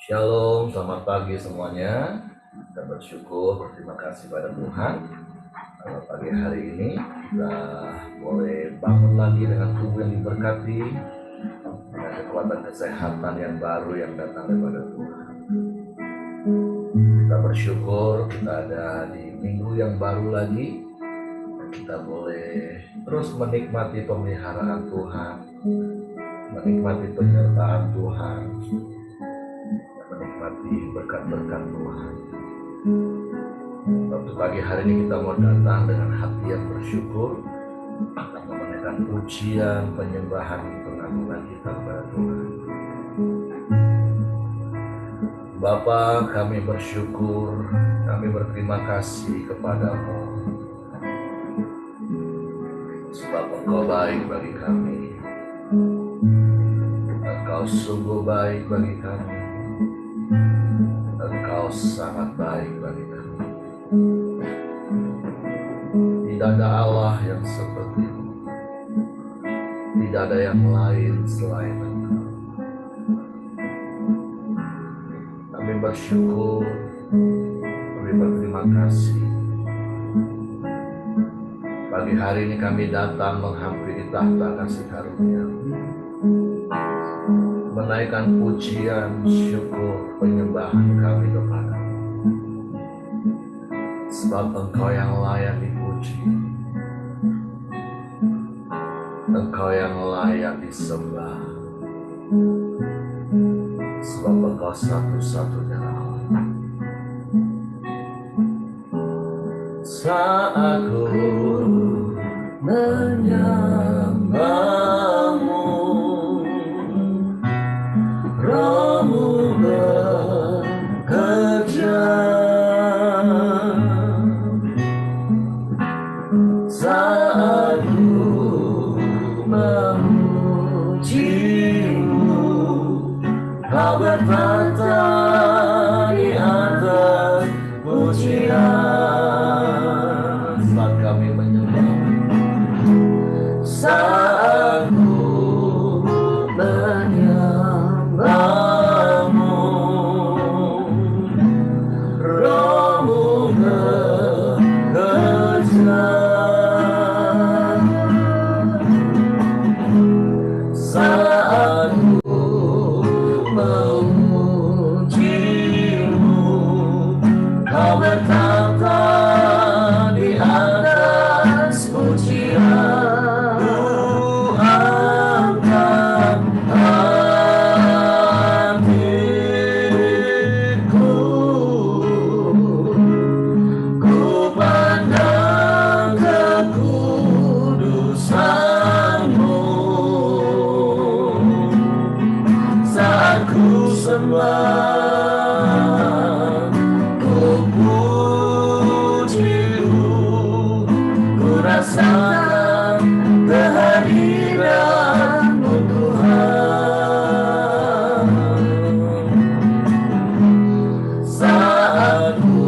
Shalom, selamat pagi semuanya. Kita bersyukur, berterima kasih pada Tuhan. Pada pagi hari ini kita boleh bangun lagi dengan tubuh yang diberkati, dengan kekuatan kesehatan yang baru yang datang daripada Tuhan. Kita bersyukur kita ada di minggu yang baru lagi. Kita boleh terus menikmati pemeliharaan Tuhan, menikmati penyertaan Tuhan, menikmati berkat-berkat Tuhan. Waktu pagi hari ini kita mau datang dengan hati yang bersyukur, kita memenuhi pujian, penyembahan, pengagungan kita kepada Tuhan. Bapa, kami bersyukur, kami berterima kasih kepadamu, sebab Engkau baik bagi kami. Engkau sungguh baik bagi kami. Engkau sangat baik bagi kami. Tidak ada Allah yang seperti-Mu. Tidak ada yang lain selain Engkau. Kami bersyukur, kami berterima kasih. Pagi hari ini kami datang menghampiri tahta kasih karunia, menaikkan pujian, syukur, penyembahan kami kepada-Mu. Sebab Engkau yang layak dipuji, Engkau yang layak disembah, sebab Engkau satu-satunya Allah. Saat ku menyembah-Mu, Roh-Mu bekerja. Saat ku memuji-Mu, Kau bertata di atas pujian. Saat kami menyembah-Mu, saat ku menyembah-Mu, Roh-Mu bekerja. Saat ku memuji-Mu, Kau bertata di atas pujian. Ku angkat hatiku, ku pandang kekudusan-Mu. Saat ku sembah, ku puji-Mu, ku rasakan kehadiran-Mu Tuhan. Saat ku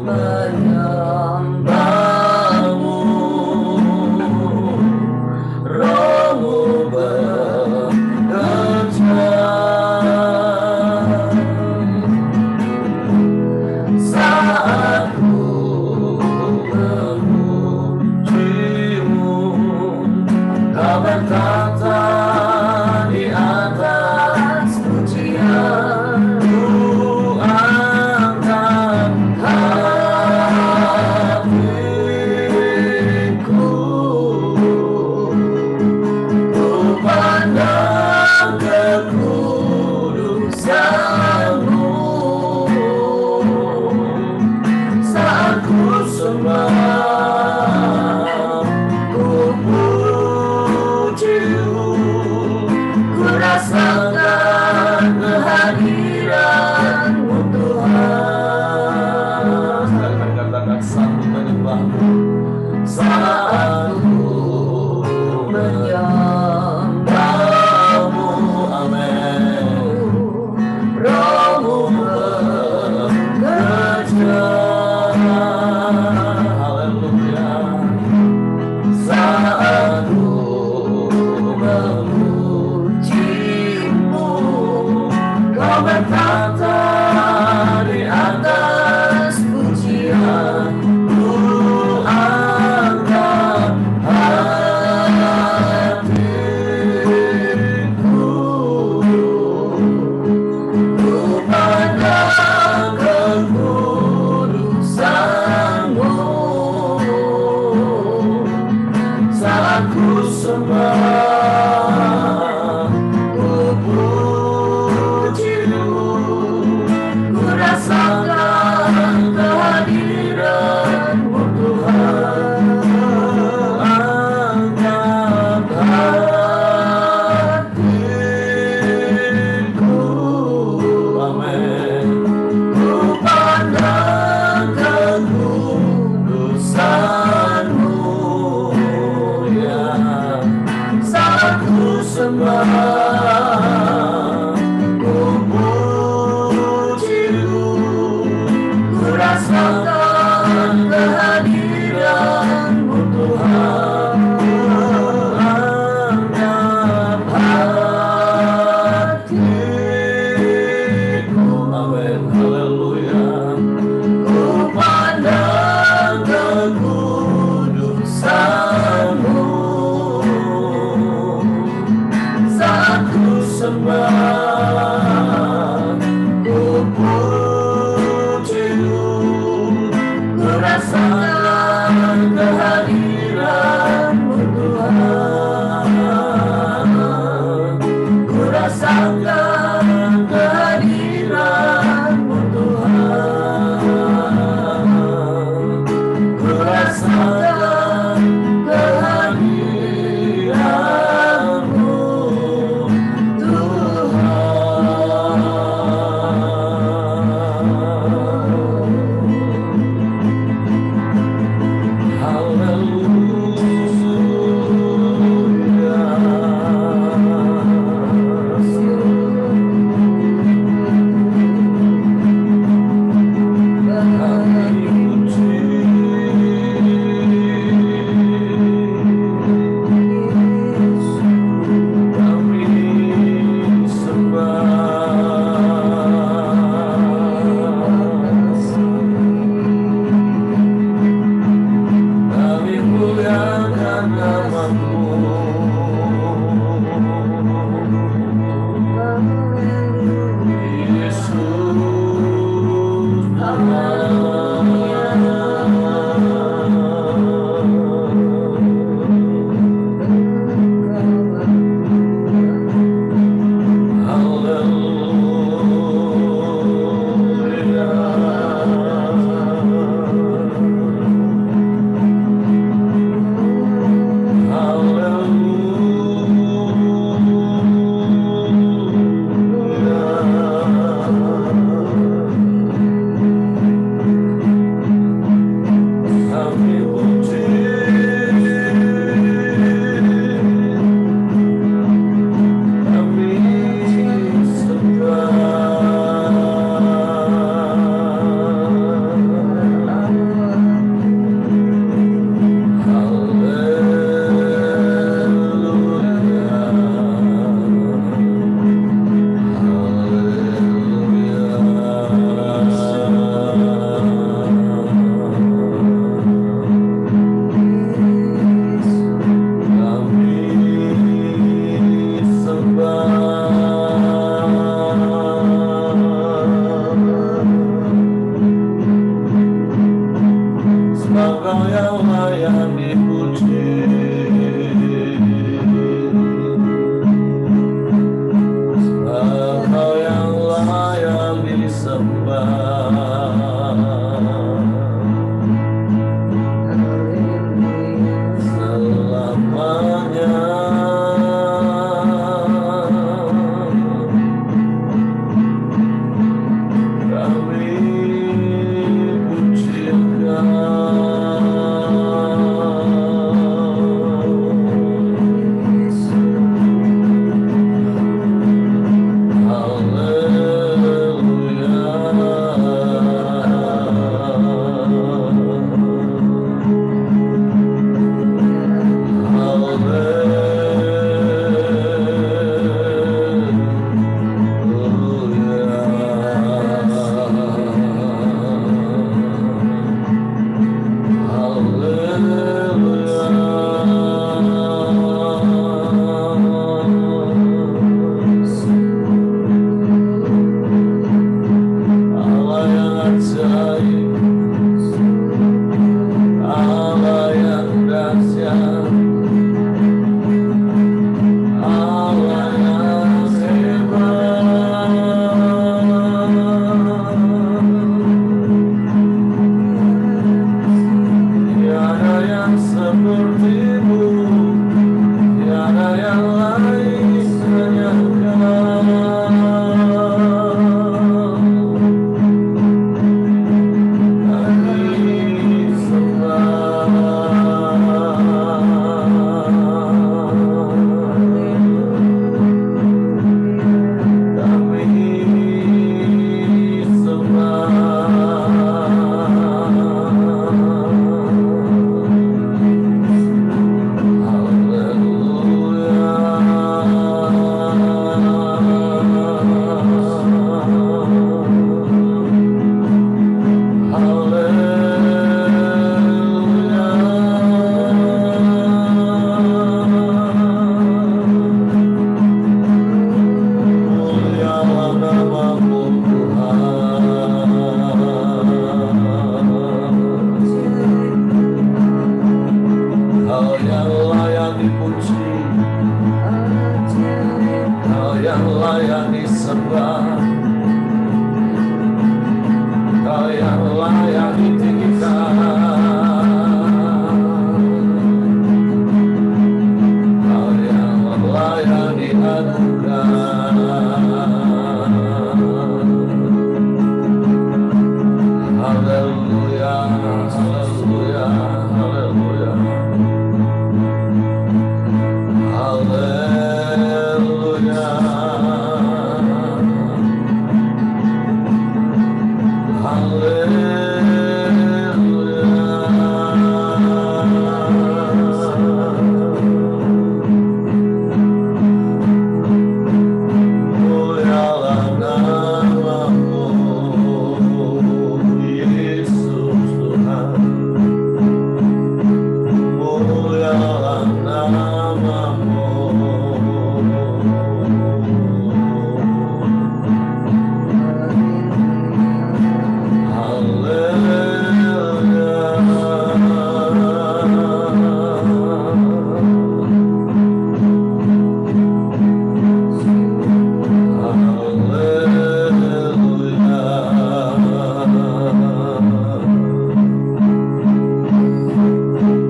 menyembah-Mu, Roh-Mu bekerja. sembah, ku puji-Mu, ku rasakan kehadiran-Mu Tuhan, ku rasakan kehadiran-Mu Tuhan, ku rasakan kehadiran-Mu Haleluya. yang layak disembah, Kau yang layak ditinggikan, Kau yang layak diadukan. Haleluya, haleluya, haleluya, haleluya, mulialah namamu, Yesus Tuhan, mulialah namamu.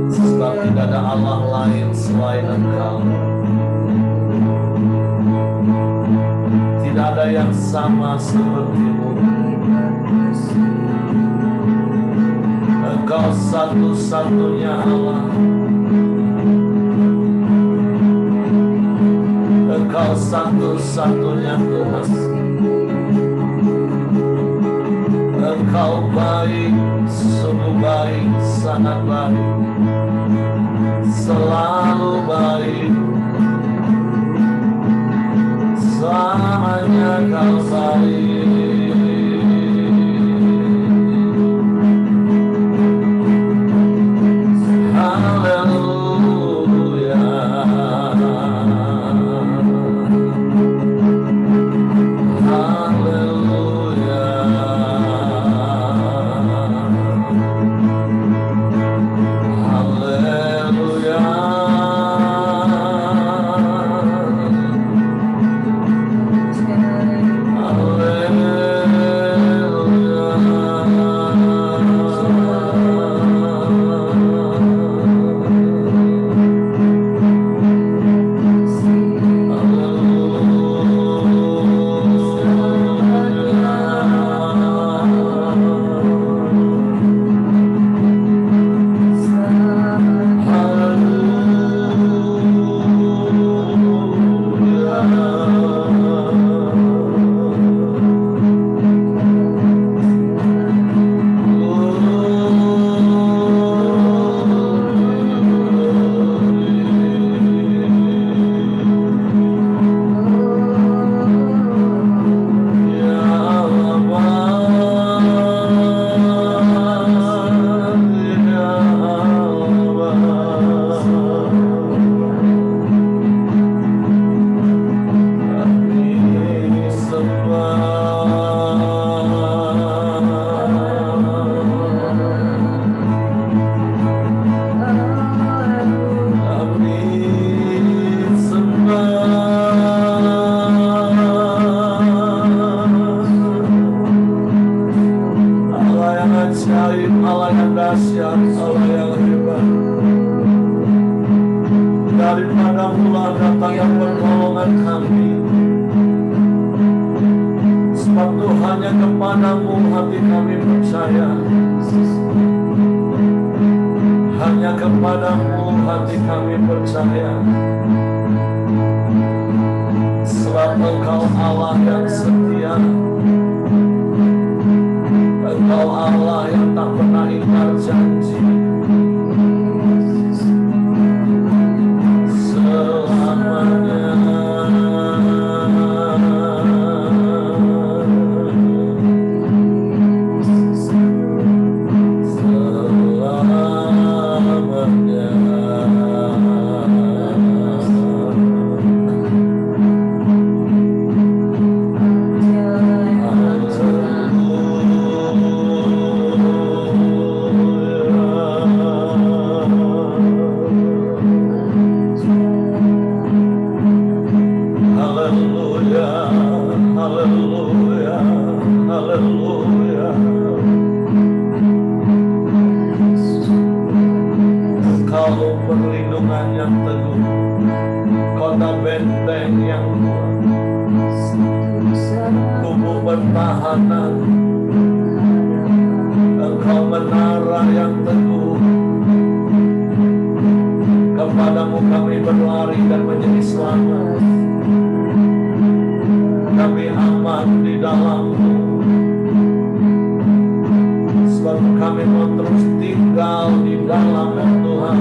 Sebab tidak ada Allah lain selain Engkau. Tidak ada yang sama seperti-Mu. Engkau satu-satunya Allah. Engkau satu-satunya Tuhan. Engkau baik, sungguh baik, sangat baik, selalu baik, selamanya Kau baik. Haleluya, haleluya, haleluya. Allah yang dahsyat, Allah yang hebat. Daripada mula datangnya pertolongan kami. Sebab Tuhan hanya kepadamu hati kami percaya. Hanya kepadamu hati kami percaya. Sebab Engkau Allah yang setia. Engkau Allah yang tak pernah ingkar janji. Selamanya. Selamanya. haleluya, haleluya. Engkau perlindungan yang teguh, kota benteng yang kuat, tubuh pertahanan. Engkau menara yang teguh, kepadamu kami berlari dan menjadi selamat. Kami aman di dalam-Mu, sebab kami mau terus tinggal di dalam-Mu Tuhan.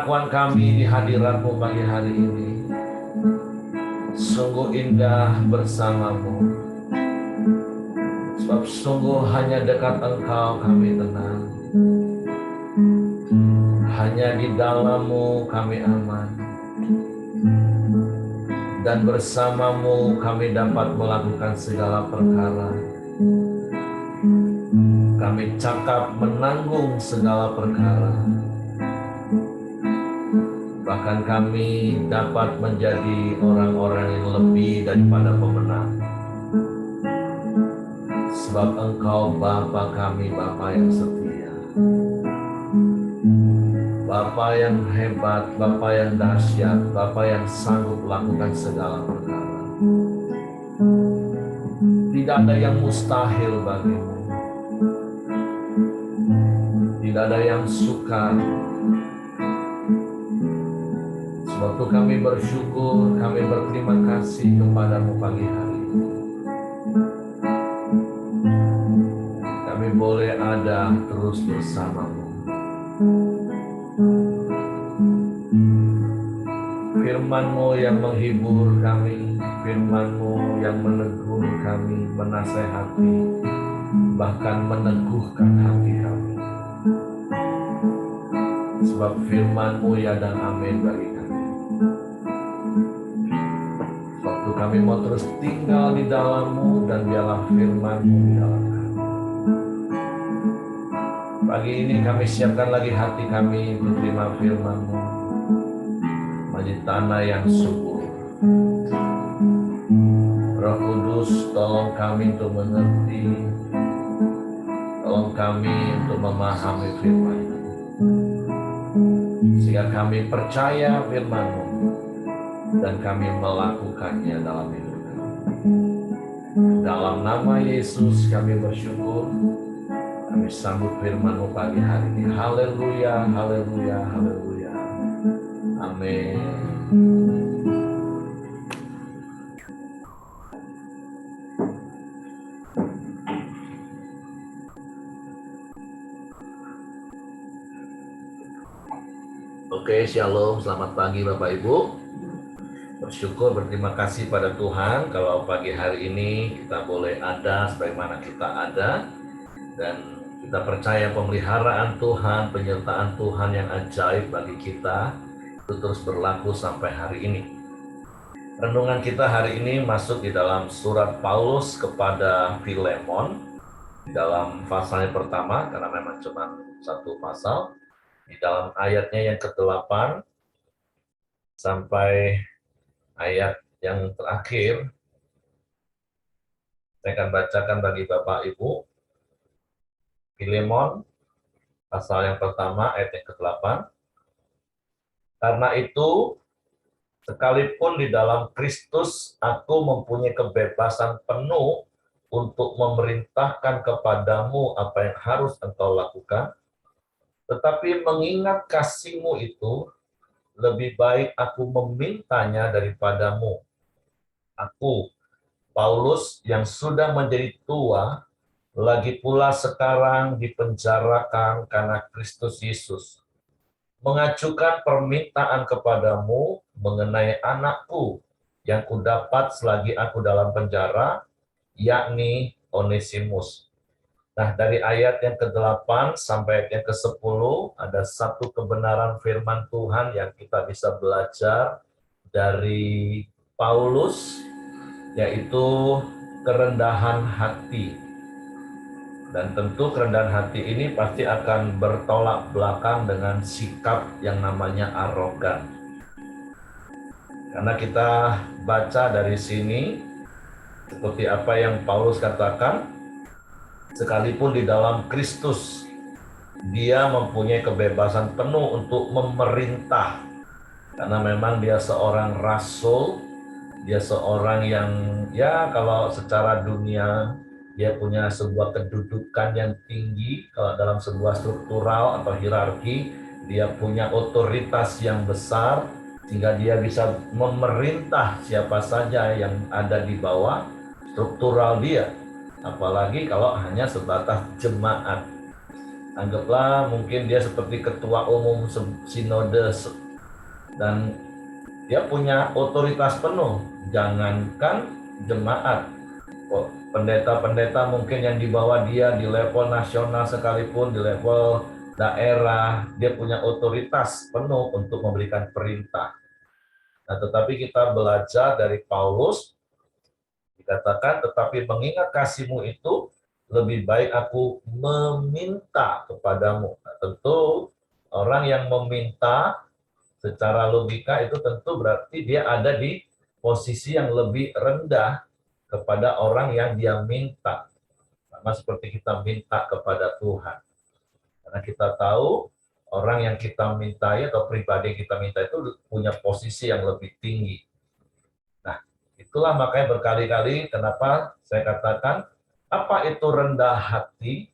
pengakuan kami di hadirat-Mu pagi hari ini. Sungguh indah bersama-Mu. Sebab sungguh hanya dekat Engkau kami tenang. Hanya di dalam-Mu kami aman. Dan bersama-Mu kami dapat melakukan segala perkara. Kami cakap menanggung segala perkara. Bahkan kami dapat menjadi orang-orang yang lebih daripada pemenang. Sebab Engkau Bapa kami, Bapa yang setia. Bapa yang hebat, Bapa yang dahsyat, Bapa yang sanggup melakukan segala perkara. Tidak ada yang mustahil bagimu. Tidak ada yang sukar. Sebab itu kami bersyukur, kami berterima kasih kepada-Mu pagi hari ini. Kami boleh ada terus bersama-Mu. Firman-Mu yang menghibur kami, Firman-Mu yang menegur kami, menasehati, bahkan meneguhkan hati kami. Sebab Firman-Mu ya dan amin bagi kami. Waktu kami mau terus tinggal di dalam-Mu dan biarlah Firman-Mu di dalam kami. Pagi ini kami siapkan lagi hati kami menerima Firman-Mu. Menjadi tanah yang subur. Roh Kudus, tolong kami untuk mengerti, tolong kami untuk memahami Firman-Mu, sehingga kami percaya Firman-Mu dan kami melakukannya dalam hidup kami. Dalam nama Yesus kami bersyukur. Kami sambut Firman-Mu pagi hari ini. Haleluya, haleluya, haleluya. Amin. Oke, shalom, selamat pagi Bapak Ibu. Bersyukur, berterima kasih pada Tuhan kalau pagi hari ini kita boleh ada sebagaimana kita ada. Dan kita percaya pemeliharaan Tuhan, penyertaan Tuhan yang ajaib bagi kita itu terus berlaku sampai hari ini. Renungan kita hari ini masuk di dalam surat Paulus kepada Filemon, di dalam pasal yang pertama, karena memang cuma satu pasal, di dalam ayatnya yang ke-8 sampai ayat yang terakhir. Saya akan bacakan bagi Bapak Ibu. Filemon, pasal yang pertama, ayat yang ke-8. Karena itu, sekalipun di dalam Kristus aku mempunyai kebebasan penuh untuk memerintahkan kepadamu apa yang harus engkau lakukan, tetapi mengingat kasih-Mu itu, lebih baik aku memintanya daripadamu. Aku, Paulus, yang sudah menjadi tua, lagi pula sekarang dipenjarakan karena Kristus Yesus, mengajukan permintaan kepadamu mengenai anakku yang kudapat selagi aku dalam penjara, yakni Onesimus. Nah, dari ayat yang ke-8 sampai ayat yang ke-10 ada satu kebenaran firman Tuhan yang kita bisa belajar dari Paulus, yaitu kerendahan hati. Dan tentu kerendahan hati ini pasti akan bertolak belakang dengan sikap yang namanya arogan. Karena kita baca dari sini, seperti apa yang Paulus katakan, sekalipun di dalam Kristus, dia mempunyai kebebasan penuh untuk memerintah. Karena memang dia seorang rasul, dia seorang yang ya kalau secara dunia, dia punya sebuah kedudukan yang tinggi, kalau dalam sebuah struktural atau hierarki, dia punya otoritas yang besar, sehingga dia bisa memerintah siapa saja yang ada di bawah struktural dia. Apalagi kalau hanya sebatas jemaat. Anggaplah mungkin dia seperti ketua umum sinode dan dia punya otoritas penuh. Jangankan jemaat, pendeta-pendeta mungkin yang di bawah dia di level nasional sekalipun, di level daerah, dia punya otoritas penuh untuk memberikan perintah. Nah, tetapi kita belajar dari Paulus, dikatakan, tetapi mengingat kasihmu itu, lebih baik aku meminta kepadamu. Nah, tentu orang yang meminta secara logika itu tentu berarti dia ada di posisi yang lebih rendah kepada orang yang dia minta. Sama seperti kita minta kepada Tuhan. Karena kita tahu orang yang kita mintai atau pribadi yang kita minta itu punya posisi yang lebih tinggi. Nah, itulah makanya berkali-kali kenapa saya katakan, apa itu rendah hati?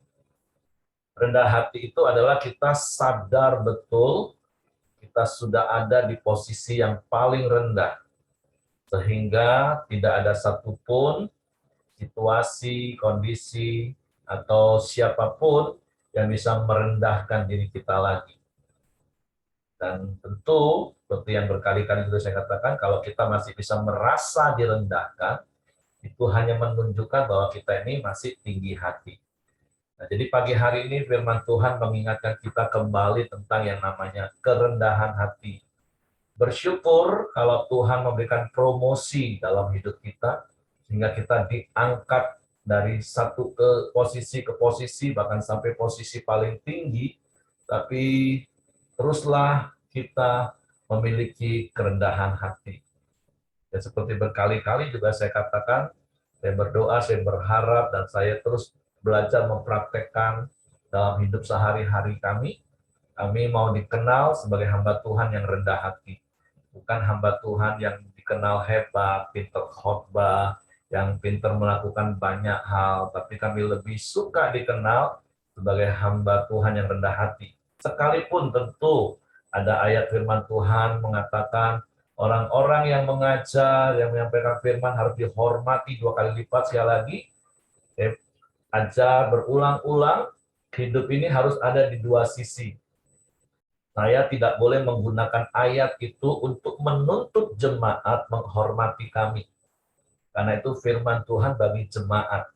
Rendah hati itu adalah kita sadar betul kita sudah ada di posisi yang paling rendah. Sehingga tidak ada satupun situasi, kondisi, atau siapapun yang bisa merendahkan diri kita lagi. Dan tentu, seperti yang berkali-kali sudah saya katakan, kalau kita masih bisa merasa direndahkan, itu hanya menunjukkan bahwa kita ini masih tinggi hati. Nah, jadi pagi hari ini firman Tuhan mengingatkan kita kembali tentang yang namanya kerendahan hati. Bersyukur kalau Tuhan memberikan promosi dalam hidup kita, sehingga kita diangkat dari satu ke posisi, bahkan sampai posisi paling tinggi, tapi teruslah kita memiliki kerendahan hati. Dan seperti berkali-kali juga saya katakan, saya berdoa, saya berharap, dan saya terus belajar mempraktekkan dalam hidup sehari-hari kami. Kami mau dikenal sebagai hamba Tuhan yang rendah hati. Bukan hamba Tuhan yang dikenal hebat, pintar khotbah, yang pintar melakukan banyak hal, tapi kami lebih suka dikenal sebagai hamba Tuhan yang rendah hati. Sekalipun tentu ada ayat firman Tuhan mengatakan orang-orang yang mengajar, yang menyampaikan firman harus dihormati 2 kali lipat. Sekali lagi, ajar berulang-ulang, hidup ini harus ada di dua sisi. Saya tidak boleh menggunakan ayat itu untuk menuntut jemaat menghormati kami. Karena itu firman Tuhan bagi jemaat.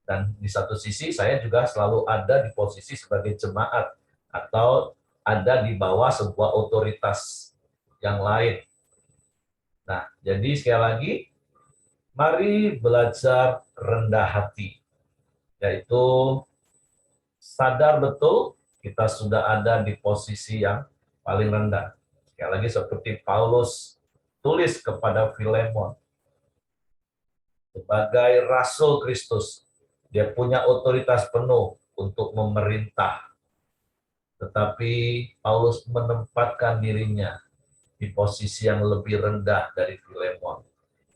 Dan di satu sisi saya juga selalu ada di posisi sebagai jemaat atau ada di bawah sebuah otoritas yang lain. Nah, jadi sekali lagi, mari belajar rendah hati, yaitu sadar betul kita sudah ada di posisi yang paling rendah. Sekali lagi seperti Paulus tulis kepada Filemon, sebagai Rasul Kristus, dia punya otoritas penuh untuk memerintah. Tetapi Paulus menempatkan dirinya di posisi yang lebih rendah dari Filemon,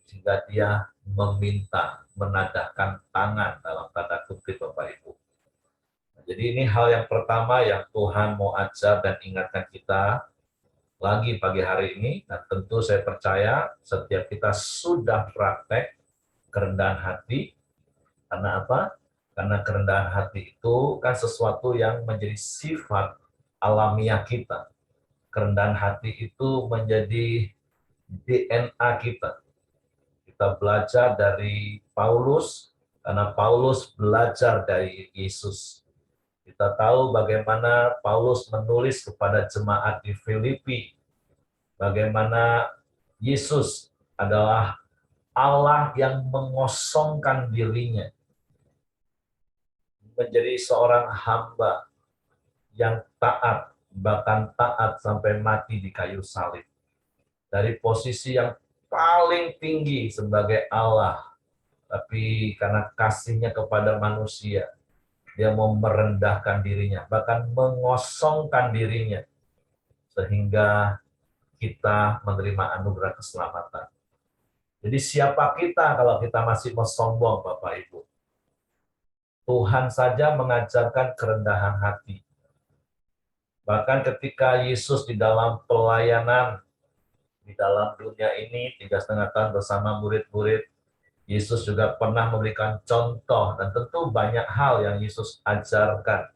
sehingga dia meminta, menadahkan tangan dalam tanda kutip Bapak Ibu. Jadi ini hal yang pertama yang Tuhan mau ajar dan ingatkan kita lagi pagi hari ini. Dan tentu saya percaya setiap kita sudah praktek kerendahan hati. Karena apa? Karena kerendahan hati itu kan sesuatu yang menjadi sifat alamiah kita. Kerendahan hati itu menjadi DNA kita. Kita belajar dari Paulus, karena Paulus belajar dari Yesus. Kita tahu bagaimana Paulus menulis kepada jemaat di Filipi, bagaimana Yesus adalah Allah yang mengosongkan dirinya menjadi seorang hamba yang taat, bahkan taat sampai mati di kayu salib. Dari posisi yang paling tinggi sebagai Allah, tapi karena kasihnya kepada manusia, dia mau merendahkan dirinya, bahkan mengosongkan dirinya, sehingga kita menerima anugerah keselamatan. Jadi siapa kita kalau kita masih mau sombong, Bapak Ibu? Tuhan saja mengajarkan kerendahan hati. Bahkan ketika Yesus di dalam pelayanan, di dalam dunia ini 3,5 tahun bersama murid-murid, Yesus juga pernah memberikan contoh, dan tentu banyak hal yang Yesus ajarkan.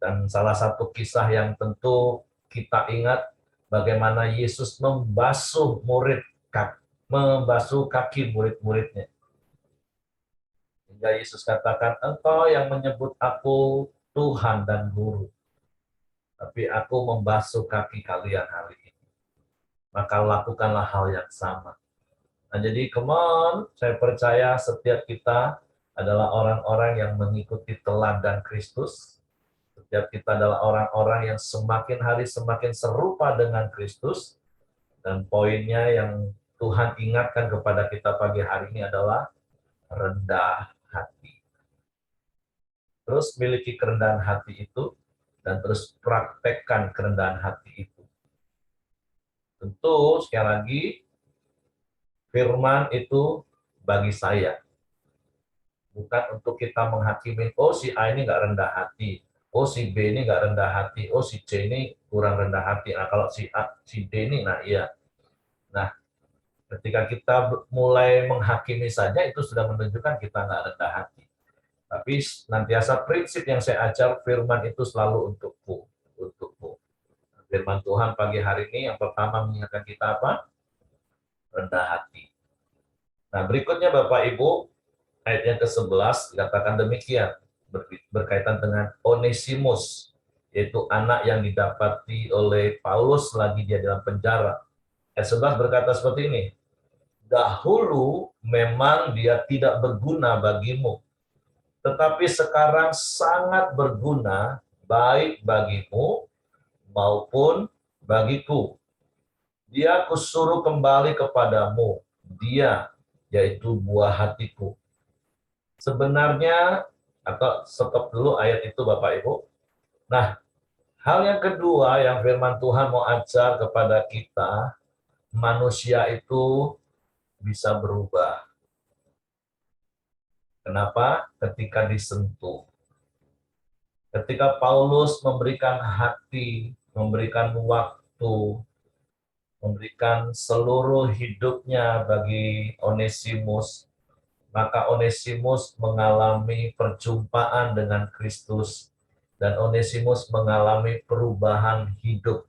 Dan salah satu kisah yang tentu kita ingat bagaimana Yesus membasuh kaki murid-muridnya. Hingga Yesus katakan, engkau yang menyebut aku Tuhan dan Guru, tapi aku membasuh kaki kalian hari ini. Maka lakukanlah hal yang sama. Nah, jadi come on, saya percaya setiap kita adalah orang-orang yang mengikuti teladan Kristus. Setiap kita adalah orang-orang yang semakin hari semakin serupa dengan Kristus. Dan poinnya yang Tuhan ingatkan kepada kita pagi hari ini adalah rendah hati. Terus miliki kerendahan hati itu, dan terus praktekkan kerendahan hati itu. Tentu, sekali lagi, firman itu bagi saya. Bukan untuk kita menghakimi, oh si A ini nggak rendah hati, oh si B ini nggak rendah hati, oh si C ini kurang rendah hati. Nah kalau si A, si D ini, nah iya. Nah ketika kita mulai menghakimi saja, itu sudah menunjukkan kita nggak rendah hati. Tapi nantiasa prinsip yang saya ajar, firman itu selalu untukku. Firman Tuhan pagi hari ini yang pertama mengingatkan kita apa? Rendah hati. Nah berikutnya Bapak Ibu, ayat yang ke-11 dikatakan demikian, berkaitan dengan Onesimus, yaitu anak yang didapati oleh Paulus lagi dia dalam penjara. Ayat 11 berkata seperti ini, dahulu memang dia tidak berguna bagimu, tetapi sekarang sangat berguna baik bagimu maupun bagiku. Dia kusuruh kembali kepadamu, dia yaitu buah hatiku. Sebenarnya, atau stop dulu ayat itu Bapak Ibu. Nah, hal yang kedua yang firman Tuhan mau ajar kepada kita, manusia itu bisa berubah. Kenapa? Ketika disentuh. Ketika Paulus memberikan hati, memberikan waktu, memberikan seluruh hidupnya bagi Onesimus, maka Onesimus mengalami perjumpaan dengan Kristus, dan Onesimus mengalami perubahan hidup.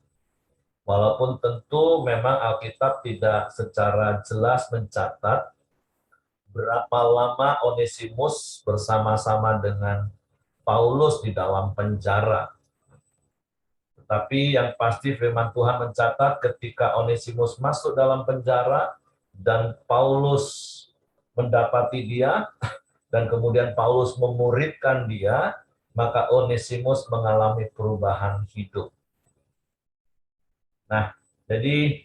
Walaupun tentu memang Alkitab tidak secara jelas mencatat berapa lama Onesimus bersama-sama dengan Paulus di dalam penjara. Tetapi yang pasti firman Tuhan mencatat ketika Onesimus masuk dalam penjara dan Paulus mendapati dia, dan kemudian Paulus memuridkan dia, maka Onesimus mengalami perubahan hidup. Nah, jadi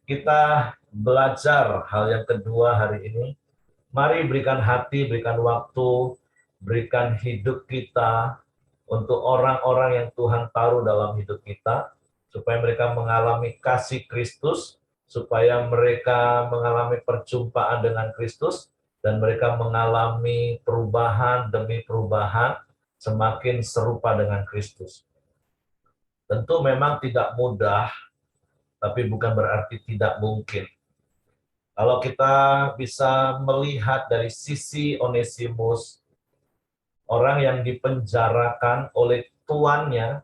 kita belajar hal yang kedua hari ini. Mari berikan hati, berikan waktu, berikan hidup kita untuk orang-orang yang Tuhan taruh dalam hidup kita, supaya mereka mengalami kasih Kristus, supaya mereka mengalami perjumpaan dengan Kristus, dan mereka mengalami perubahan demi perubahan, semakin serupa dengan Kristus. Tentu memang tidak mudah, tapi bukan berarti tidak mungkin. Kalau kita bisa melihat dari sisi Onesimus, orang yang dipenjarakan oleh tuannya,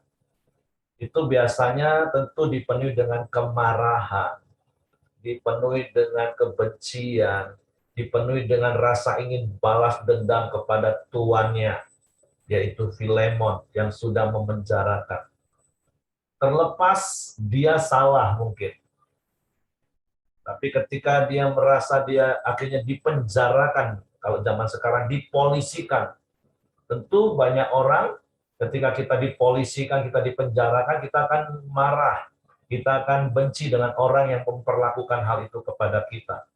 itu biasanya tentu dipenuhi dengan kemarahan, dipenuhi dengan kebencian, dipenuhi dengan rasa ingin balas dendam kepada tuannya, yaitu Filemon yang sudah memenjarakan. Terlepas dia salah mungkin, tapi ketika dia merasa dia akhirnya dipenjarakan, kalau zaman sekarang dipolisikan, tentu banyak orang ketika kita dipolisikan, kita dipenjarakan, kita akan marah, kita akan benci dengan orang yang memperlakukan hal itu kepada kita.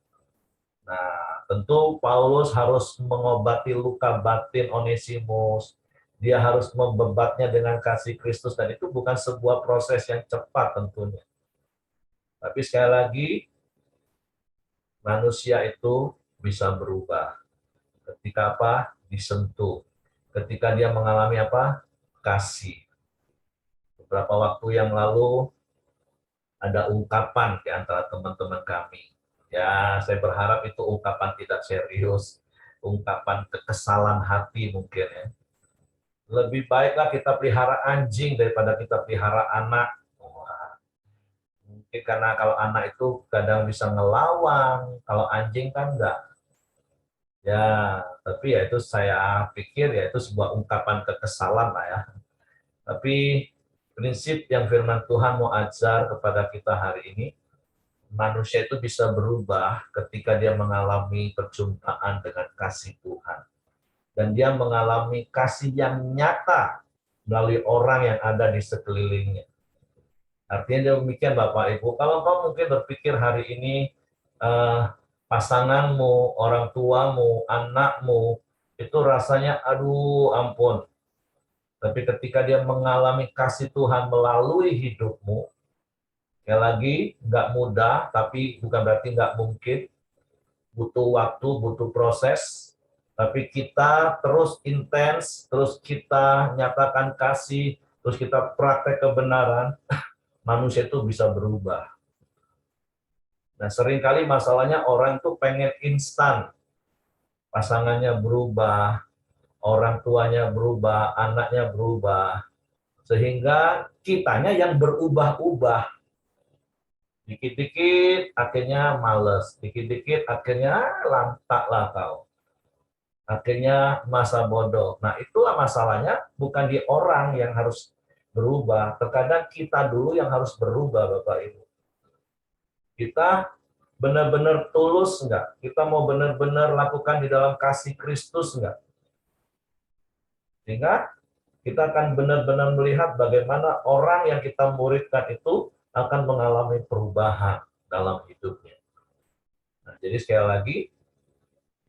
Nah, tentu Paulus harus mengobati luka batin Onesimus, dia harus membebatnya dengan kasih Kristus, dan itu bukan sebuah proses yang cepat tentunya. Tapi sekali lagi, manusia itu bisa berubah. Ketika apa? Disentuh. Ketika dia mengalami apa? Kasih. Beberapa waktu yang lalu ada ungkapan di antara teman-teman kami. Ya, saya berharap itu ungkapan tidak serius, ungkapan kekesalan hati mungkin ya. Lebih baiklah kita pelihara anjing daripada kita pelihara anak. Wah, mungkin karena kalau anak itu kadang bisa ngelawang, kalau anjing kan enggak. Ya, tapi ya itu saya pikir ya itu sebuah ungkapan kekesalan lah ya. Tapi prinsip yang firman Tuhan mau ajar kepada kita hari ini, manusia itu bisa berubah ketika dia mengalami perjumpaan dengan kasih Tuhan. Dan dia mengalami kasih yang nyata melalui orang yang ada di sekelilingnya. Artinya demikian Bapak Ibu, kalau kau mungkin berpikir hari ini eh, pasanganmu, orang tuamu, anakmu, itu rasanya aduh ampun. Tapi ketika dia mengalami kasih Tuhan melalui hidupmu, sekali lagi nggak mudah, tapi bukan berarti nggak mungkin, butuh waktu, butuh proses, tapi kita terus intens, terus kita nyatakan kasih, terus kita praktek kebenaran, manusia itu bisa berubah. Nah, seringkali masalahnya orang tuh pengen instan, pasangannya berubah, orang tuanya berubah, anaknya berubah, sehingga kitanya yang berubah-ubah. Dikit-dikit akhirnya males, dikit-dikit akhirnya lantak lah kau. Akhirnya masa bodoh. Nah, itulah masalahnya, bukan di orang yang harus berubah. Terkadang kita dulu yang harus berubah, Bapak Ibu. Kita benar-benar tulus enggak? Kita mau benar-benar lakukan di dalam kasih Kristus enggak? Sehingga kita akan benar-benar melihat bagaimana orang yang kita muridkan itu akan mengalami perubahan dalam hidupnya. Nah, jadi sekali lagi,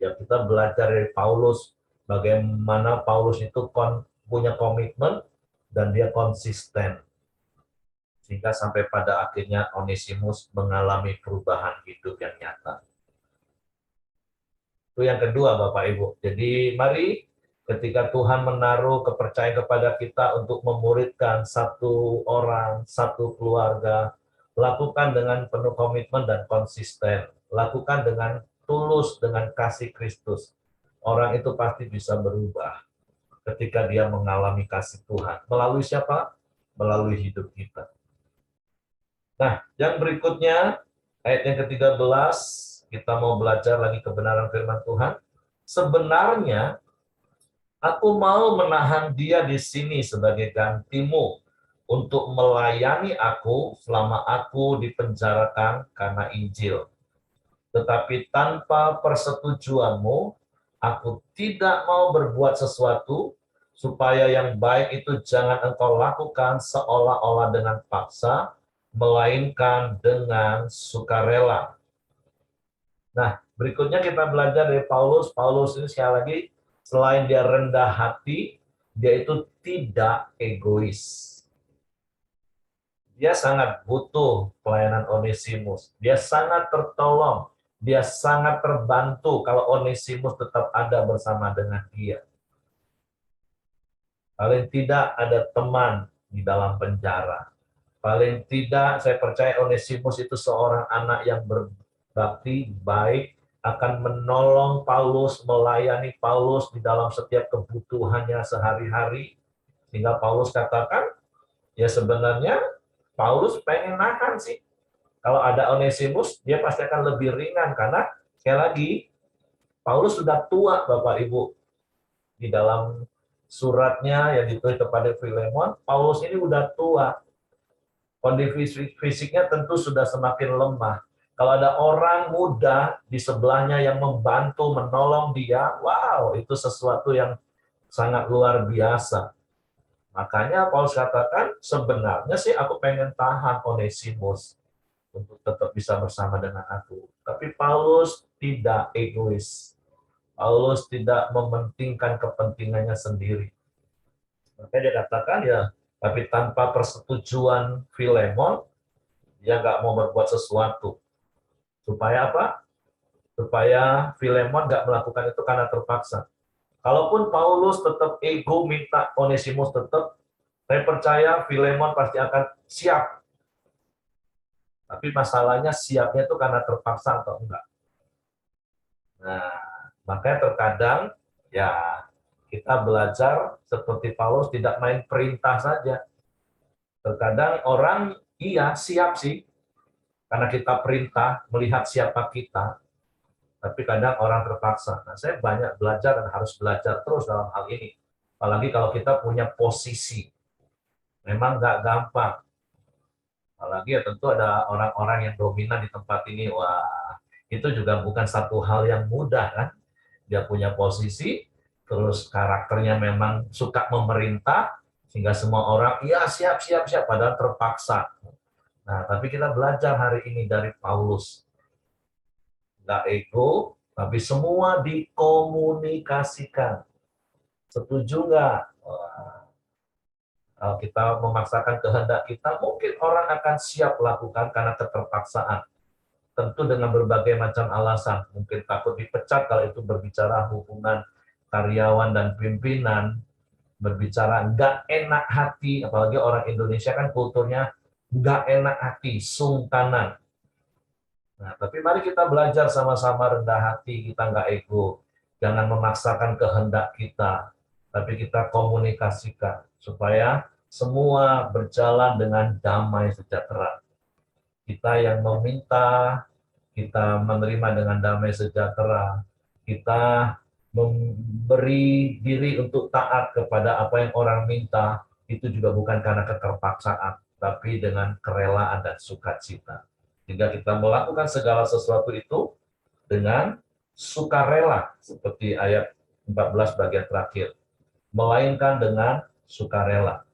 ya kita belajar dari Paulus, bagaimana Paulus itu punya komitmen dan dia konsisten. Sehingga sampai pada akhirnya Onesimus mengalami perubahan hidup yang nyata. Itu yang kedua Bapak Ibu. Jadi mari ketika Tuhan menaruh kepercayaan kepada kita untuk memuridkan satu orang, satu keluarga, lakukan dengan penuh komitmen dan konsisten. Lakukan dengan tulus, dengan kasih Kristus. Orang itu pasti bisa berubah ketika dia mengalami kasih Tuhan. Melalui siapa? Melalui hidup kita. Nah, yang berikutnya, ayat yang ke-13, kita mau belajar lagi kebenaran firman Tuhan. Sebenarnya, aku mau menahan dia di sini sebagai gantimu untuk melayani aku selama aku dipenjarakan karena Injil. Tetapi tanpa persetujuanmu, aku tidak mau berbuat sesuatu supaya yang baik itu jangan engkau lakukan seolah-olah dengan paksa, melainkan dengan sukarela. Nah, berikutnya kita belajar dari Paulus. Paulus ini sekali lagi, selain dia rendah hati, dia itu tidak egois. Dia sangat butuh pelayanan Onesimus. Dia sangat tertolong. Dia sangat terbantu kalau Onesimus tetap ada bersama dengan dia. Paling tidak ada teman di dalam penjara. Paling tidak saya percaya Onesimus itu seorang anak yang berbakti, baik, akan menolong Paulus, melayani Paulus di dalam setiap kebutuhannya sehari-hari. Sehingga Paulus katakan, ya sebenarnya Paulus pengen nahan sih. Kalau ada Onesimus, dia pasti akan lebih ringan. Karena sekali lagi, Paulus sudah tua, Bapak Ibu. Di dalam suratnya yang ditulis kepada Filemon, Paulus ini udah tua. Kondisi fisiknya tentu sudah semakin lemah. Kalau ada orang muda di sebelahnya yang membantu, menolong dia, wow, itu sesuatu yang sangat luar biasa. Makanya Paulus katakan, sebenarnya sih aku pengen tahan Onesimus untuk tetap bisa bersama dengan aku. Tapi Paulus tidak egois. Paulus tidak mementingkan kepentingannya sendiri. Makanya dia katakan ya, tapi tanpa persetujuan Filemon, dia nggak mau berbuat sesuatu. Supaya apa? Supaya Filemon nggak melakukan itu karena terpaksa. Kalaupun Paulus tetap ego minta Onesimus tetap, saya percaya Filemon pasti akan siap. Tapi masalahnya siapnya itu karena terpaksa atau enggak. Nah, makanya terkadang ya Kita belajar seperti Paulus tidak main perintah saja. Terkadang orang iya siap sih, karena kita perintah melihat siapa kita, tapi kadang orang terpaksa. Nah, saya banyak belajar dan harus belajar terus dalam hal ini. Apalagi kalau kita punya posisi. Memang nggak gampang. Apalagi ya tentu ada orang-orang yang dominan di tempat ini. Wah, itu juga bukan satu hal yang mudah kan. Dia punya posisi, terus karakternya memang suka memerintah, sehingga semua orang, ya siap, siap, siap, padahal terpaksa. Nah, tapi kita belajar hari ini dari Paulus. Nggak ego, tapi semua dikomunikasikan. Setuju nggak? Kalau kita memaksakan kehendak kita, mungkin orang akan siap lakukan karena keterpaksaan. Tentu dengan berbagai macam alasan. Mungkin takut dipecat kalau itu berbicara hubungan karyawan dan pimpinan, berbicara nggak enak hati, apalagi orang Indonesia kan kulturnya nggak enak hati, sungkanan. Nah, tapi mari kita belajar sama-sama rendah hati, kita nggak ego. Jangan memaksakan kehendak kita, tapi kita komunikasikan supaya semua berjalan dengan damai sejahtera. Kita yang meminta, kita menerima dengan damai sejahtera. Kita memberi diri untuk taat kepada apa yang orang minta, itu juga bukan karena keterpaksaan, tapi dengan kerelaan dan sukacita. Sehingga kita melakukan segala sesuatu itu dengan sukarela, seperti ayat 14 bagian terakhir. Melainkan dengan sukarela.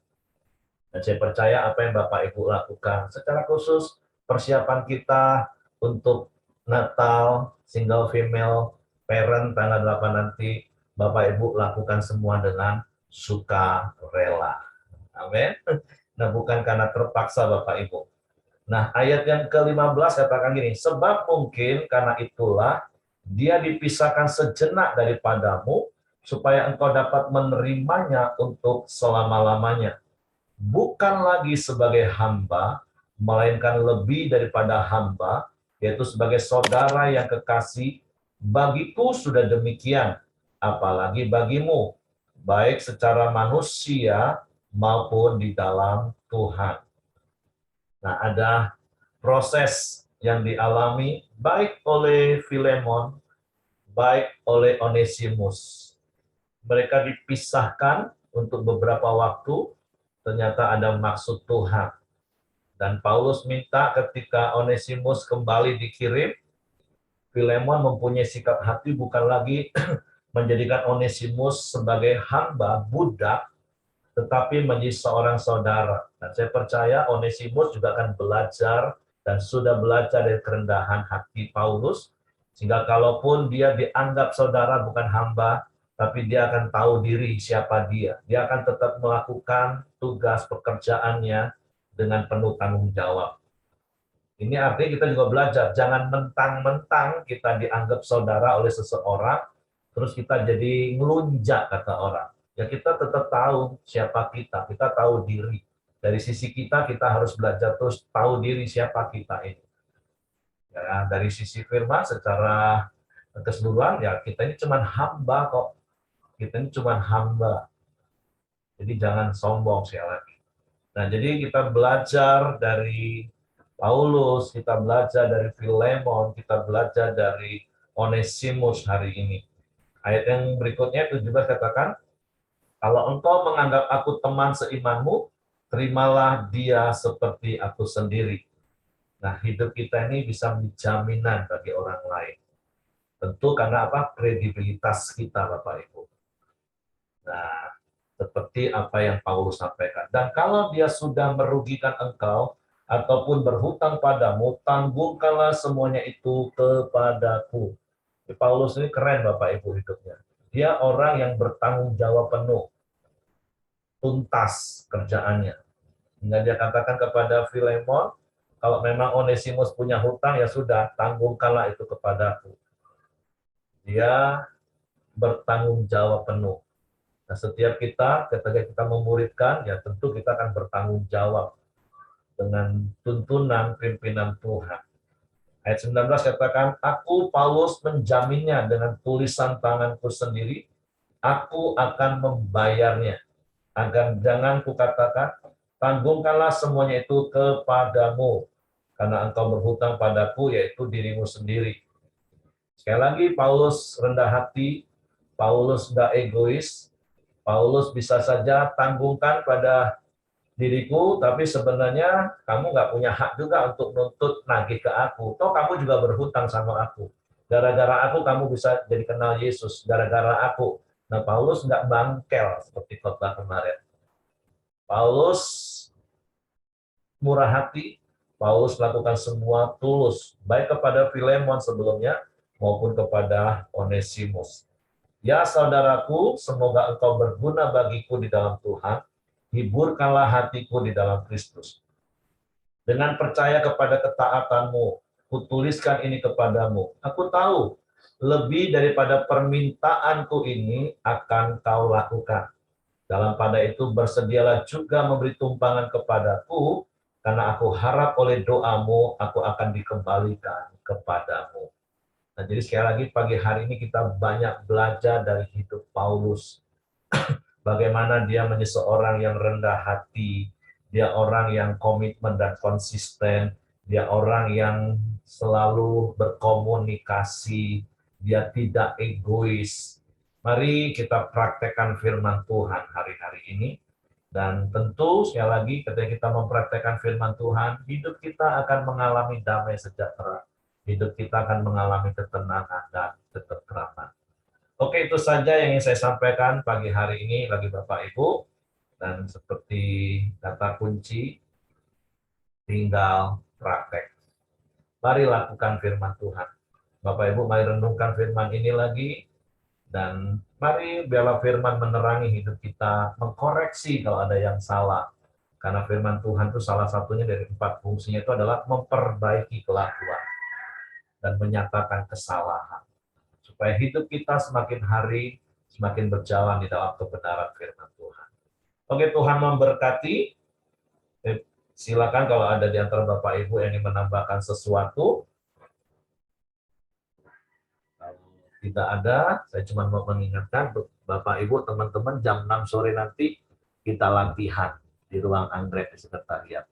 Dan saya percaya apa yang Bapak Ibu lakukan, secara khusus persiapan kita untuk Natal, single female parent tanggal 8 nanti, Bapak Ibu lakukan semua dengan sukarela. Amin. Nah, bukan karena terpaksa Bapak Ibu. Nah, ayat yang ke-15 katakan gini, sebab mungkin karena itulah dia dipisahkan sejenak daripadamu, supaya engkau dapat menerimanya untuk selama-lamanya. Bukan lagi sebagai hamba, melainkan lebih daripada hamba, yaitu sebagai saudara yang kekasih. Bagiku sudah demikian, apalagi bagimu, baik secara manusia maupun di dalam Tuhan. Nah, ada proses yang dialami baik oleh Filemon, baik oleh Onesimus. Mereka dipisahkan untuk beberapa waktu, ternyata ada maksud Tuhan. Dan Paulus minta ketika Onesimus kembali dikirim, Filemon mempunyai sikap hati bukan lagi menjadikan Onesimus sebagai hamba, budak, tetapi menjadi seorang saudara. Dan saya percaya Onesimus juga akan belajar dan sudah belajar dari kerendahan hati Paulus, sehingga kalaupun dia dianggap saudara bukan hamba, tapi dia akan tahu diri siapa dia. Dia akan tetap melakukan tugas pekerjaannya dengan penuh tanggung jawab. Ini artinya kita juga belajar, jangan mentang-mentang kita dianggap saudara oleh seseorang, terus kita jadi ngelunjak kata orang. Ya kita tetap tahu siapa kita tahu diri. Dari sisi kita harus belajar terus tahu diri siapa kita ini. Ya, dari sisi firman secara keseluruhan, ya kita ini cuma hamba kok. Kita ini cuma hamba. Jadi jangan sombong sekali lagi. Nah, jadi kita belajar dari Paulus, kita belajar dari Filemon, kita belajar dari Onesimus hari ini. Ayat yang berikutnya 17 katakan, kalau engkau menganggap aku teman seimanmu, terimalah dia seperti aku sendiri. Nah, hidup kita ini bisa menjadi jaminan bagi orang lain. Tentu karena apa? Kredibilitas kita, Bapak Ibu. Nah, seperti apa yang Paulus sampaikan. Dan kalau dia sudah merugikan engkau, ataupun berhutang padamu, tanggungkanlah semuanya itu kepadaku. Paulus ini keren Bapak Ibu hidupnya. Dia orang yang bertanggung jawab penuh, tuntas kerjaannya. Hingga dia katakan kepada Filemon, kalau memang Onesimus punya hutang, ya sudah, tanggungkanlah itu kepadaku. Dia bertanggung jawab penuh. Nah, setiap kita, ketika kita memuridkan, ya tentu kita akan bertanggung jawab dengan tuntunan pimpinan Tuhan. Ayat 19 katakan, aku Paulus menjaminnya dengan tulisan tanganku sendiri, aku akan membayarnya. Agar jangan kukatakan, tanggungkanlah semuanya itu kepadamu, karena engkau berhutang padaku, yaitu dirimu sendiri. Sekali lagi, Paulus rendah hati, Paulus tidak egois, Paulus bisa saja tanggungkan pada diriku, tapi sebenarnya kamu nggak punya hak juga untuk nuntut nagih ke aku. Toh kamu juga berhutang sama aku. Gara-gara aku kamu bisa jadi kenal Yesus. Gara-gara aku. Nah, Paulus nggak bangkel seperti khotbah kemarin. Paulus murah hati. Paulus melakukan semua tulus, baik kepada Filemon sebelumnya maupun kepada Onesimus. Ya saudaraku, semoga engkau berguna bagiku di dalam Tuhan. Hiburkanlah hatiku di dalam Kristus. Dengan percaya kepada ketaatanmu, kutuliskan ini kepadamu. Aku tahu, lebih daripada permintaanku ini akan kau lakukan. Dalam pada itu bersedialah juga memberi tumpangan kepadaku, karena aku harap oleh doamu, aku akan dikembalikan kepadamu. Nah, jadi sekali lagi pagi hari ini kita banyak belajar dari hidup Paulus. Bagaimana dia menjadi seorang yang rendah hati, dia orang yang komitmen dan konsisten, dia orang yang selalu berkomunikasi, dia tidak egois. Mari kita praktekkan firman Tuhan hari-hari ini. Dan tentu sekali lagi ketika kita mempraktekkan firman Tuhan, hidup kita akan mengalami damai sejahtera. Hidup kita akan mengalami ketenangan dan ketentraman. Oke, itu saja yang ingin saya sampaikan pagi hari ini bagi Bapak Ibu. Dan seperti kata kunci, tinggal praktek. Mari lakukan firman Tuhan. Bapak Ibu, mari renungkan firman ini lagi. Dan mari biarlah firman menerangi hidup kita, mengkoreksi kalau ada yang salah. Karena firman Tuhan itu salah satunya dari 4 fungsinya itu adalah memperbaiki kelakuan dan menyatakan kesalahan. Supaya hidup kita semakin hari semakin berjalan di dalam kebenaran firman Tuhan. Oke, Tuhan memberkati. Silakan kalau ada di antara Bapak Ibu yang ingin menambahkan sesuatu. Kalau tidak ada, saya cuma mau mengingatkan Bapak Ibu, teman-teman, jam 6 sore nanti kita latihan di ruang anggrek di sekretariat.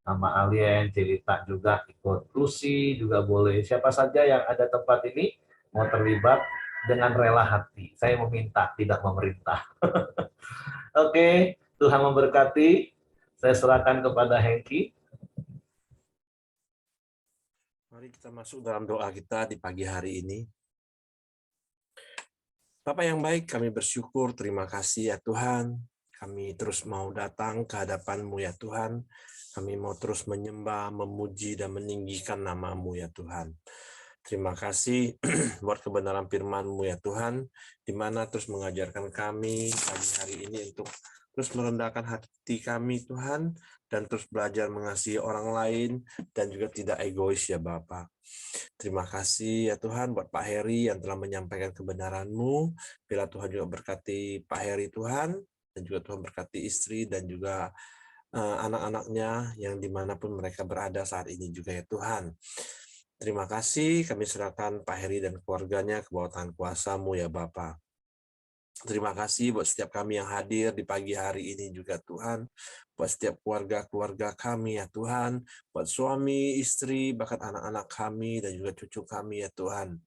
Nama Alien, cerita juga ikut Lucy juga boleh. Siapa saja yang ada tempat ini mau terlibat dengan rela hati. Saya meminta, tidak memerintah. Oke, Tuhan memberkati. Saya serahkan kepada Hengki. Mari kita masuk dalam doa kita di pagi hari ini. Bapak yang baik, kami bersyukur, terima kasih ya Tuhan. Kami terus mau datang ke hadapan-Mu ya Tuhan. Kami mau terus menyembah, memuji, dan meninggikan nama-Mu ya Tuhan. Terima kasih buat kebenaran firman-Mu ya Tuhan, di mana terus mengajarkan kami pagi hari ini untuk terus merendahkan hati kami Tuhan, dan terus belajar mengasihi orang lain, dan juga tidak egois ya Bapak. Terima kasih ya Tuhan buat Pak Heri yang telah menyampaikan kebenaran-Mu. Bila Tuhan juga berkati Pak Heri Tuhan, dan juga Tuhan berkati istri dan juga anak-anaknya yang dimanapun mereka berada saat ini juga ya Tuhan. Terima kasih, kami serahkan Pak Heri dan keluarganya ke bawah tangan kuasa-Mu ya Bapa. Terima kasih buat setiap kami yang hadir di pagi hari ini juga Tuhan. Buat setiap keluarga-keluarga kami ya Tuhan. Buat suami, istri, bahkan anak-anak kami dan juga cucu kami ya Tuhan.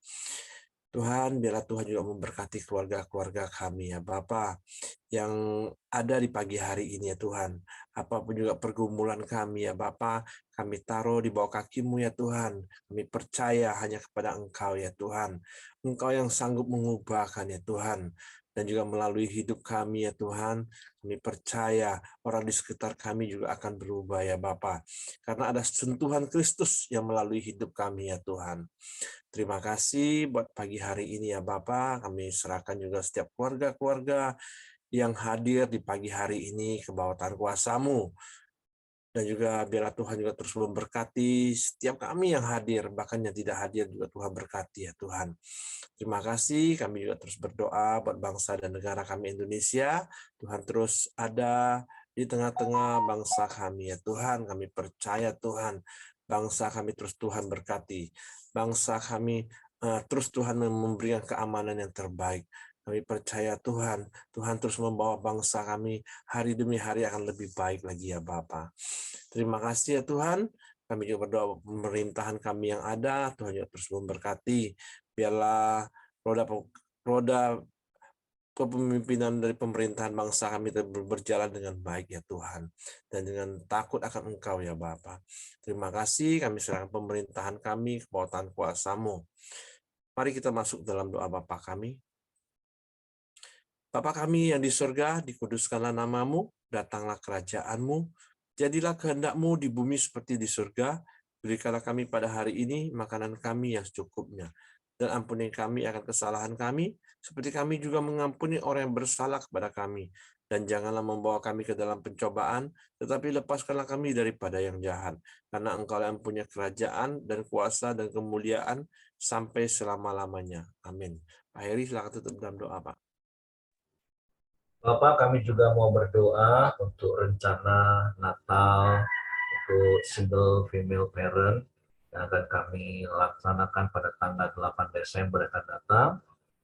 Tuhan, biarlah Tuhan juga memberkati keluarga-keluarga kami ya Bapa yang ada di pagi hari ini ya Tuhan. Apapun juga pergumulan kami ya Bapa, kami taruh di bawah kaki-Mu ya Tuhan. Kami percaya hanya kepada Engkau ya Tuhan. Engkau yang sanggup mengubahkan ya Tuhan. Dan juga melalui hidup kami ya Tuhan, kami percaya orang di sekitar kami juga akan berubah ya Bapa. Karena ada sentuhan Kristus yang melalui hidup kami ya Tuhan. Terima kasih buat pagi hari ini ya Bapak. Kami serahkan juga setiap keluarga-keluarga yang hadir di pagi hari ini ke bawah tangan kuasa-Mu. Dan juga biarlah Tuhan juga terus memberkati setiap kami yang hadir, bahkan yang tidak hadir juga Tuhan berkati ya Tuhan. Terima kasih, kami juga terus berdoa buat bangsa dan negara kami Indonesia. Tuhan terus ada di tengah-tengah bangsa kami ya Tuhan. Kami percaya Tuhan, bangsa kami terus Tuhan berkati. Bangsa kami terus Tuhan memberikan keamanan yang terbaik. Kami percaya Tuhan terus membawa bangsa kami hari demi hari akan lebih baik lagi ya Bapa. Terima kasih ya Tuhan. Kami juga berdoa pemerintahan kami yang ada, Tuhan juga terus memberkati. Biarlah roda kepemimpinan dari pemerintahan bangsa kami berjalan dengan baik ya Tuhan. Dan dengan takut akan Engkau ya Bapa. Terima kasih, kami serahkan pemerintahan kami ke bawah tangan kuasa-Mu. Mari kita masuk dalam doa Bapa kami. Bapa kami yang di surga, dikuduskanlah namamu, datanglah kerajaan-Mu, jadilah kehendak-Mu di bumi seperti di surga, berikanlah kami pada hari ini makanan kami yang secukupnya, dan ampuni kami akan kesalahan kami, seperti kami juga mengampuni orang yang bersalah kepada kami. Dan janganlah membawa kami ke dalam pencobaan, tetapi lepaskanlah kami daripada yang jahat. Karena Engkau yang punya kerajaan dan kuasa dan kemuliaan sampai selama-lamanya. Amin. Pak Heri, silakan tutup dalam doa, Pak. Bapak, kami juga mau berdoa untuk rencana Natal untuk single female parent yang akan kami laksanakan pada tanggal 8 Desember akan datang.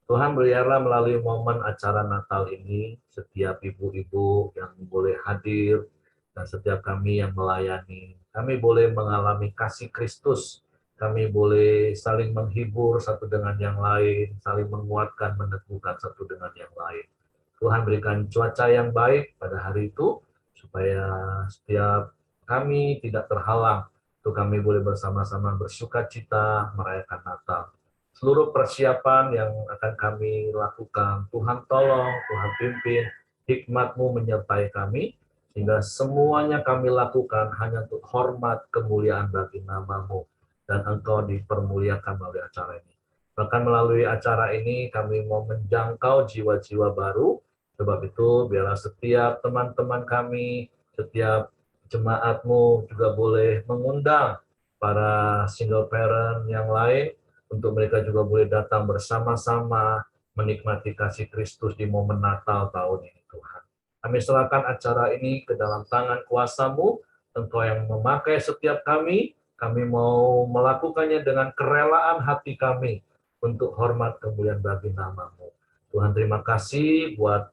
Tuhan biarlah melalui momen acara Natal ini, setiap ibu-ibu yang boleh hadir, dan setiap kami yang melayani, kami boleh mengalami kasih Kristus, kami boleh saling menghibur satu dengan yang lain, saling menguatkan, meneguhkan satu dengan yang lain. Tuhan berikan cuaca yang baik pada hari itu, supaya setiap kami tidak terhalang, untuk kami boleh bersama-sama bersuka cita merayakan Natal. Seluruh persiapan yang akan kami lakukan, Tuhan tolong, Tuhan pimpin, hikmat-Mu menyertai kami, sehingga semuanya kami lakukan hanya untuk hormat kemuliaan bagi nama-Mu, dan Engkau dipermuliakan melalui acara ini. Bahkan melalui acara ini kami mau menjangkau jiwa-jiwa baru. Sebab itu biarlah setiap teman-teman kami, setiap jemaat-Mu juga boleh mengundang para single parent yang lain untuk mereka juga boleh datang bersama-sama menikmati kasih Kristus di momen Natal tahun ini, Tuhan. Kami serahkan acara ini ke dalam tangan kuasa-Mu, Engkau yang memakai setiap kami mau melakukannya dengan kerelaan hati kami untuk hormat kemuliaan bagi nama-Mu. Tuhan, terima kasih buat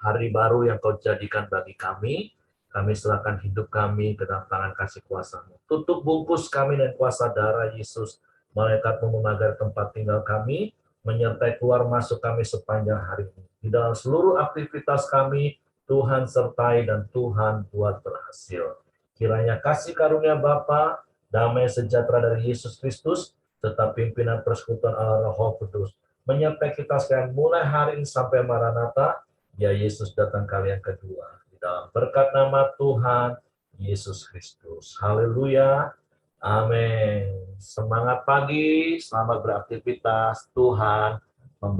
hari baru yang Kau jadikan bagi kami. Kami serahkan hidup kami ke dalam tangan kasih kuasa-Mu. Tutup bungkus kami dengan kuasa darah Yesus. Malaikat-Mu mengagar tempat tinggal kami, menyertai keluar masuk kami sepanjang hari ini. Di dalam seluruh aktivitas kami, Tuhan sertai dan Tuhan buat berhasil. Kiranya kasih karunia Bapa, damai sejahtera dari Yesus Kristus, serta pimpinan persekutuan Allah Roh Kudus, menyertai kita sekalian mulai hari ini sampai Maranatha, ya Yesus datang kali yang kedua. Di dalam berkat nama Tuhan Yesus Kristus. Haleluya. Amin. Semangat pagi, selamat beraktivitas. Tuhan memberkati.